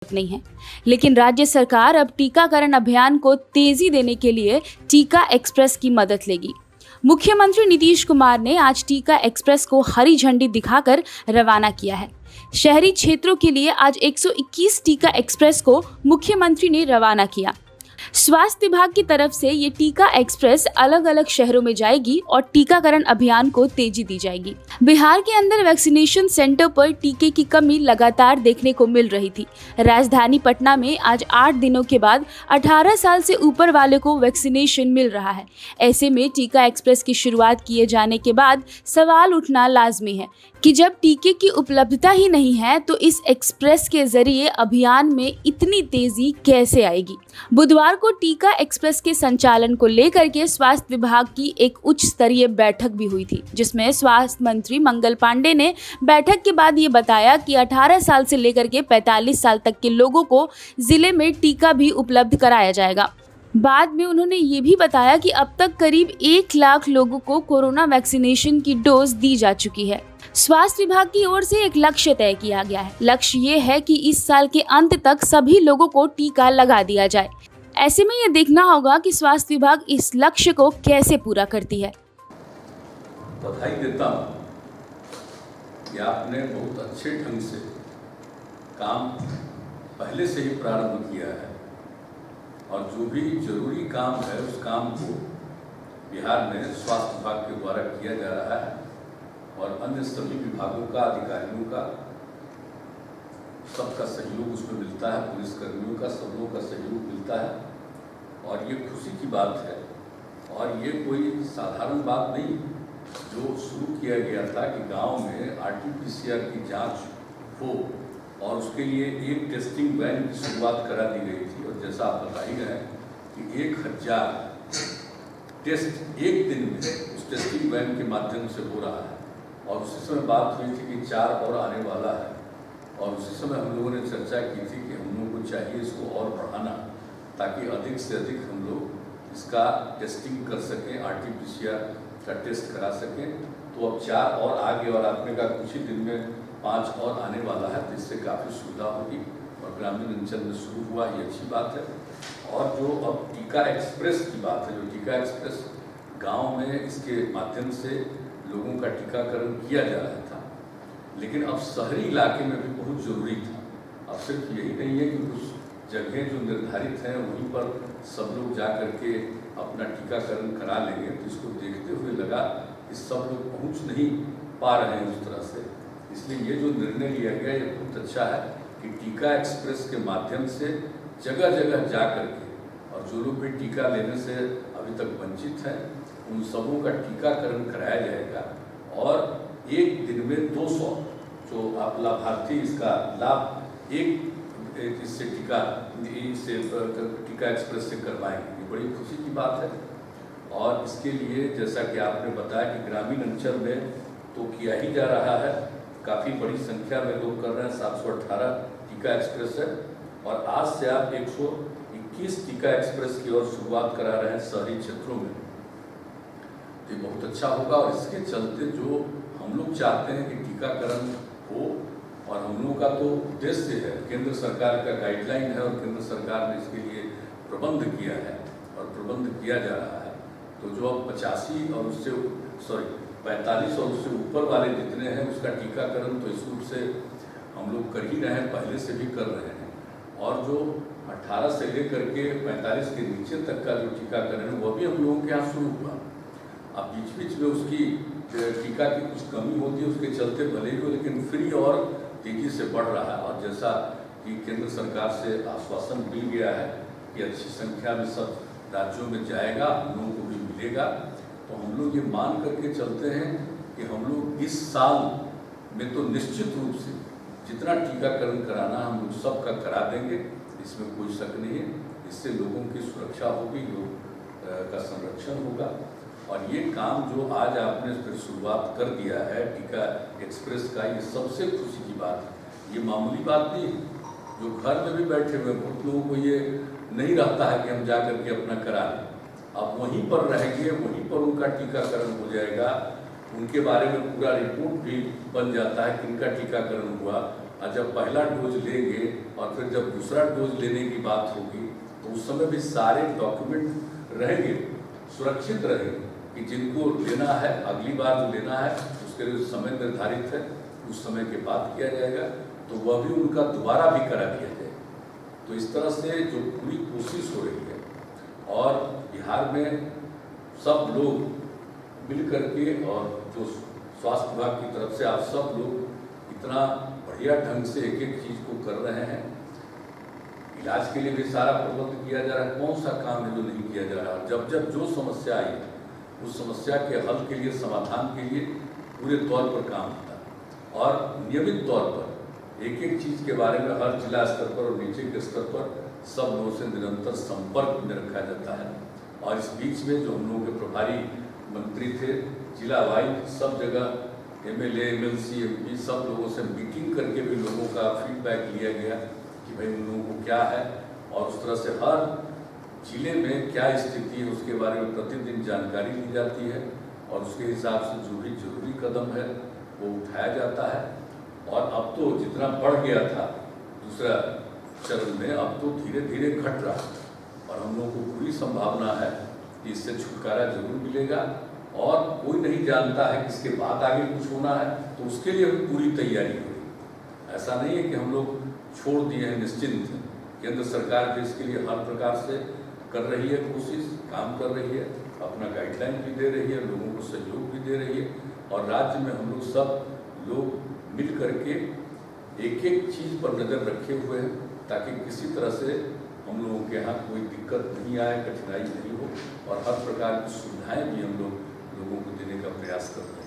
नहीं है। लेकिन राज्य सरकार अब टीकाकरण अभियान को तेजी देने के लिए टीका एक्सप्रेस की मदद लेगी। मुख्यमंत्री नीतीश कुमार ने आज टीका एक्सप्रेस को हरी झंडी दिखाकर रवाना किया है। शहरी क्षेत्रों के लिए आज 121 टीका एक्सप्रेस को मुख्यमंत्री ने रवाना किया। स्वास्थ्य विभाग की तरफ से ये टीका एक्सप्रेस अलग अलग शहरों में जाएगी और टीकाकरण अभियान को तेजी दी जाएगी। बिहार के अंदर वैक्सीनेशन सेंटर पर टीके की कमी लगातार देखने को मिल रही थी। राजधानी पटना में आज 8 दिनों के बाद 18 साल से ऊपर वाले को वैक्सीनेशन मिल रहा है। ऐसे में टीका एक्सप्रेस की शुरुआत किए जाने के बाद सवाल उठना लाजमी है कि जब टीके की उपलब्धता ही नहीं है तो इस एक्सप्रेस के जरिए अभियान में इतनी तेजी कैसे आएगी। बुधवार को टीका एक्सप्रेस के संचालन को लेकर के स्वास्थ्य विभाग की एक उच्च स्तरीय बैठक भी हुई थी, जिसमें स्वास्थ्य मंत्री मंगल पांडे ने बैठक के बाद ये बताया कि 18 साल से लेकर के 45 साल तक के लोगों को जिले में टीका भी उपलब्ध कराया जाएगा। बाद में उन्होंने ये भी बताया कि अब तक करीब 1 लाख लोगों को कोरोना वैक्सीनेशन की डोज दी जा चुकी है। स्वास्थ्य विभाग की ओर से एक लक्ष्य तय किया गया है। लक्ष्य ये है कि इस साल के अंत तक सभी लोगों को टीका लगा दिया जाए। ऐसे में ये देखना होगा कि स्वास्थ्य विभाग इस लक्ष्य को कैसे पूरा करती है। बधाई देता हूँ कि आपने बहुत अच्छे ढंग से काम पहले से ही प्रारंभ किया है और जो भी जरूरी काम है उस काम को बिहार में स्वास्थ्य विभाग के द्वारा किया जा रहा है और अन्य सभी विभागों का, अधिकारियों का सबका सहयोग उसमें मिलता है, पुलिसकर्मियों का, सब लोगों का सहयोग मिलता है और ये खुशी की बात है। और ये कोई साधारण बात नहीं जो शुरू किया गया था कि गांव में RT-PCR की जांच हो और उसके लिए एक टेस्टिंग वैन की शुरुआत करा दी गई थी और जैसा आप बता ही रहे कि 1000 टेस्ट एक दिन में उस टेस्टिंग वैन के माध्यम से हो रहा है और उसी समय बात हुई थी कि 4 और आने वाला है और उसी समय हम लोगों ने चर्चा की थी कि हम लोगों को चाहिए इसको और बढ़ाना ताकि अधिक से अधिक हम लोग इसका टेस्टिंग कर सकें, RT-PCR का टेस्ट करा सकें। तो अब 4 और आगे और आपने कहा कुछ ही दिन में 5 और आने वाला है, तो इससे काफ़ी सुविधा होगी और ग्रामीण अंचल में शुरू हुआ, ये अच्छी बात है। और जो अब टीका एक्सप्रेस की बात है, जो टीका एक्सप्रेस गाँव में इसके माध्यम से लोगों का टीकाकरण किया जा रहा था, लेकिन अब शहरी इलाके में भी बहुत ज़रूरी था। अब सिर्फ यही नहीं है कि कुछ जगहें जो निर्धारित हैं वहीं पर सब लोग जा करके अपना टीकाकरण करा लेंगे, तो इसको देखते हुए लगा कि सब लोग पहुंच नहीं पा रहे हैं उस तरह से। इसलिए ये जो निर्णय लिया गया ये बहुत अच्छा है कि टीका एक्सप्रेस के माध्यम से जगह जगह जा करके और जो लोग भी टीका लेने से अभी तक वंचित हैं उन सबों का टीकाकरण कराया जाएगा और एक दिन में 200 जो आप लाभार्थी इसका लाभ इससे टीका एक्सप्रेस से करवाएंगे। ये बड़ी खुशी की बात है और इसके लिए जैसा कि आपने बताया कि ग्रामीण अंचल में तो किया ही जा रहा है, काफ़ी बड़ी संख्या में लोग कर रहे हैं। 718 टीका एक्सप्रेस है और आज से आप 121 टीका एक्सप्रेस की ओर शुरुआत करा रहे हैं शहरी क्षेत्रों में। ये बहुत अच्छा होगा और इसके चलते जो हम लोग चाहते हैं कि टीकाकरण हो और हम लोगों का तो उद्देश्य है, केंद्र सरकार का गाइडलाइन है और केंद्र सरकार ने इसके लिए प्रबंध किया है और प्रबंध किया जा रहा है। तो जो अब 85 और उससे 45 और उससे ऊपर वाले जितने हैं उसका टीकाकरण तो इस रूप से हम लोग कर ही रहे हैं, पहले से भी कर रहे हैं। और जो 18 से लेकर के 45 के नीचे तक का जो टीकाकरण है वह भी हम लोगों के यहाँ शुरू हुआ। अब बीच में उसकी टीका की कुछ कमी होती है, उसके चलते भले ही हो, लेकिन फ्री और तेजी से बढ़ रहा है। और जैसा कि केंद्र सरकार से आश्वासन मिल गया है कि अच्छी संख्या में सब राज्यों में जाएगा, हम लोगों को भी मिलेगा, तो हम लोग ये मान करके चलते हैं कि हम लोग इस साल में तो निश्चित रूप से जितना टीकाकरण कराना हम लोग सबका करा देंगे, इसमें कोई शक नहीं है। इससे लोगों की सुरक्षा होगी, लोग का संरक्षण होगा। और ये काम जो आज आपने फिर शुरुआत कर दिया है टीका एक्सप्रेस का, ये सबसे खुशी की बात है। ये मामूली बात नहीं है। जो घर में भी बैठे हुए बहुत लोगों को ये नहीं रहता है कि हम जा करके अपना करा लें, अब वहीं पर रहेंगे, वहीं पर उनका टीकाकरण हो जाएगा। उनके बारे में पूरा रिपोर्ट भी बन जाता है कि इनका टीकाकरण हुआ और जब पहला डोज लेंगे और फिर जब दूसरा डोज लेने की बात होगी तो उस समय भी सारे डॉक्यूमेंट रहेंगे, सुरक्षित रहेंगे कि जिनको लेना है अगली बार जो लेना है उसके लिए समय निर्धारित है, उस समय के बाद किया जाएगा, तो वह भी उनका दोबारा भी करा दिया जाएगा। तो इस तरह से जो पूरी कोशिश हो रही है और बिहार में सब लोग मिल करके और जो स्वास्थ्य विभाग की तरफ से आप सब लोग इतना बढ़िया ढंग से एक एक चीज़ को कर रहे हैं, इलाज के लिए भी सारा प्रबंध किया जा रहा है। कौन सा काम है जो नहीं किया जा रहा? जब जब जो समस्या आई उस समस्या के हल के लिए, समाधान के लिए पूरे तौर पर काम होता है और नियमित तौर पर एक एक चीज़ के बारे में हर जिला स्तर पर और नीचे के स्तर पर सब लोगों से निरंतर संपर्क में रखा जाता है। और इस बीच में जो हम लोगों के प्रभारी मंत्री थे, जिला वाइज सब जगह MLA, MLC, MP सब लोगों से मीटिंग करके भी लोगों का फीडबैक लिया गया कि भाई उन लोगों को क्या है और उस तरह से हर जिले में क्या स्थिति है उसके बारे में प्रतिदिन जानकारी ली जाती है और उसके हिसाब से जो भी जरूरी कदम है वो उठाया जाता है। और अब तो जितना बढ़ गया था दूसरा चरण में, अब तो धीरे धीरे घट रहा है और हम लोगों को पूरी संभावना है कि इससे छुटकारा जरूर मिलेगा। और कोई नहीं जानता है कि इसके बाद आगे कुछ होना है, तो उसके लिए भी पूरी तैयारी हो रही। ऐसा नहीं है कि हम लोग छोड़ दिए हैं, निश्चिंत हैं। केंद्र सरकार भी इसके लिए हर प्रकार से कर रही है कोशिश, काम कर रही है, अपना गाइडलाइन भी दे रही है, लोगों को सहयोग भी दे रही है। और राज्य में हम लोग सब लोग मिल करके एक एक चीज़ पर नज़र रखे हुए हैं ताकि किसी तरह से हम लोगों के यहाँ कोई दिक्कत नहीं आए, कठिनाई नहीं हो और हर प्रकार की सुविधाएं भी हम लोगों को देने का प्रयास कर रहे हैं।